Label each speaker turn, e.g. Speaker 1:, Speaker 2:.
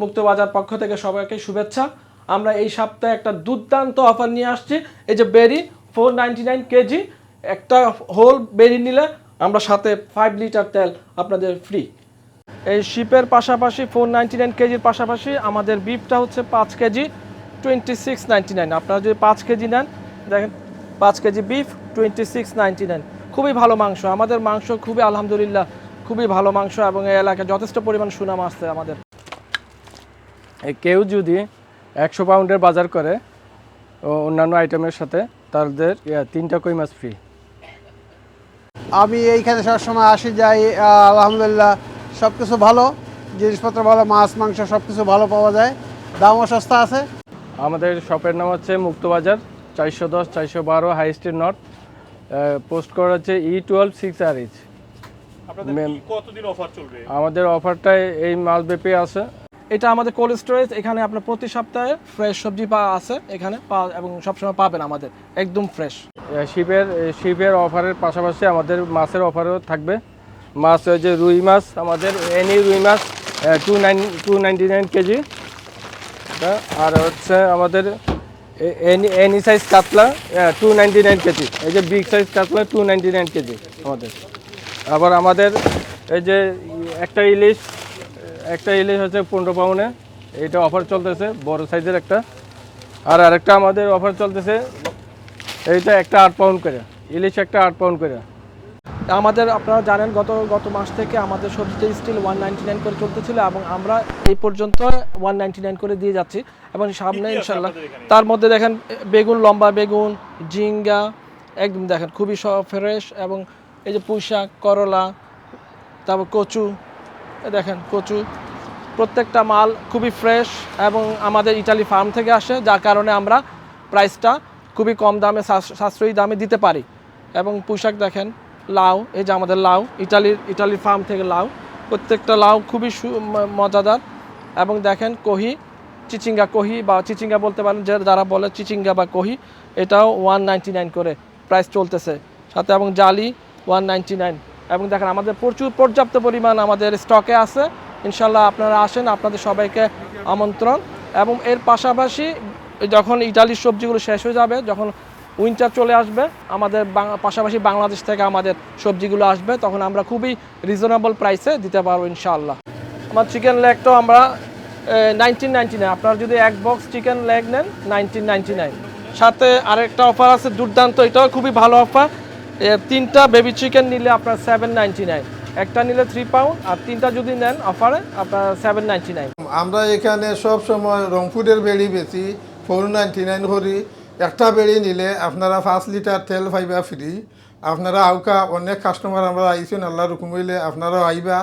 Speaker 1: মুক্তবাজার পক্ষ থেকে সবাইকে শুভেচ্ছা। আমরা এই সপ্তাহে একটা দুর্দান্ত অফার নিয়ে আসছি। এই যে বেরি 499 কেজি, একটা হোল বেরি নিলে আমরা সাথে 5 লিটার তেল আপনাদের ফ্রি। এই শিপের পাশাপাশি 499 কেজির পাশাপাশি আমাদের বিফটা হচ্ছে 5 কেজি 2699। আপনারা যদি 5 কেজি নেন, দেখেন 5 কেজি বিফ 2699। খুবই ভালো মাংস, আমাদের মাংস খুবই আলহামদুলিল্লাহ খুবই ভালো মাংস, এবং এই এলাকায় যথেষ্ট পরিমাণ সুনাম আসছে আমাদের। কেউ যদি 100 পাউন্ডের বাজার করে অন্যান্য আইটেমের সাথে, তাদের 3টা কই মাছ ফ্রি।
Speaker 2: আমি এইখানে সবসময় আসি যাই, আলহামদুলিল্লাহ সব কিছু ভালো, জিনিসপত্র ভালো, মাছ মাংস সব কিছু ভালো পাওয়া যায়, দামও সস্তা আছে।
Speaker 1: আমাদের শপের নাম হচ্ছে মুক্তবাজার 410 412 হাই স্ট্রিট নর্থ। পোস্ট করা হচ্ছে E12 6RH।
Speaker 3: কতদিন অফার চলবে?
Speaker 1: আমাদের অফারটা এই মাস ব্যাপী আছে। এটা আমাদের কোল্ড স্টোরেজ, এখানে আপনার প্রতি সপ্তাহে ফ্রেশ সবজি আছে এখানে এবং সবসময় পাবেন আমাদের একদম ফ্রেশ। শিপের অফারের পাশাপাশি আমাদের মাছের অফারও থাকবে। মাছ ওই যে রুই মাছ, আমাদের এনি রুই মাছ 299 কেজি। আর হচ্ছে আমাদের এনি সাইজ কাতলা 299 কেজি। এই যে বিগ সাইজ কাতলা 299 কেজি আমাদের। আবার আমাদের এই যে একটা ইলিশ হচ্ছে 15 পাউন্ডে, এইটা অফার চলতেছে বড় সাইজের একটা। আর আরেকটা আমাদের অফার চলতেছে, এইটা একটা 8 পাউন্ড করে, ইলিশ একটা 8 পাউন্ড করে। আমাদের আপনারা জানেন গত মাস থেকে আমাদের সবজিতে স্টিল 199 করে চলতেছিল, এবং আমরা এই পর্যন্ত 199 করে দিয়ে যাচ্ছি, এবং সামনে ইনশাল্লাহ। তার মধ্যে দেখেন বেগুন, লম্বা বেগুন, ঝিঙ্গা একদম দেখেন খুবই ফ্রেশ, এবং এই যে পুঁই শাক, করলা, তারপর কচু, দেখেন কচু, প্রত্যেকটা মাল খুবই ফ্রেশ এবং আমাদের ইটালি ফার্ম থেকে আসে, যার কারণে আমরা প্রাইসটা খুবই কম দামে, সাশ্রয়ী দামে দিতে পারি। এবং পুঁই শাক দেখেন, লাউ, এই যে আমাদের লাউ ইটালির ফার্ম থেকে লাউ, প্রত্যেকটা লাউ খুবই মজাদার। এবং দেখেন চিচিঙ্গা বা চিচিঙ্গা বলতে পারেন, যারা বলে চিচিঙ্গা বা কহি, এটাও 199 করে প্রাইস চলতেছে সাথে, এবং জালি 199। এবং দেখেন আমাদের প্রচুর পর্যাপ্ত পরিমাণ আমাদের স্টকে আছে। ইনশাল্লাহ আপনারা আসেন, আপনাদের সবাইকে আমন্ত্রণ। এবং এর পাশাপাশি যখন ইটালির সবজিগুলো শেষ হয়ে যাবে, যখন উইন্টার চলে আসবে, আমাদের পাশাপাশি বাংলাদেশ থেকে আমাদের সবজিগুলো আসবে, তখন আমরা খুবই রিজনেবল প্রাইসে দিতে পারবো ইনশাআল্লাহ। আমার চিকেন লেগটাও আমরা 1999। আপনারা যদি এক বক্স চিকেন লেগ নেন 1999। সাথে আরেকটা অফার আছে দুর্দান্ত, এটাও খুবই ভালো অফার। 3টা বেবি চিকেন নিলে আপনার 799, একটা নিলে 3 পাউন্ড, আর 3টা যদি নেন অফারে আপনার 799।
Speaker 4: আমরা এখানে সব সময় রংপুরের বেড়ি বেশি 499 করি। একটা বেড়ি নিলে আপনারা 5 লিটার তেল পাইবা ফ্রি। আপনারা আউকা অনেক কাস্টমার আমরা আইছেন, আল্লাহ রুকুম হইলে আপনারাও আইবা,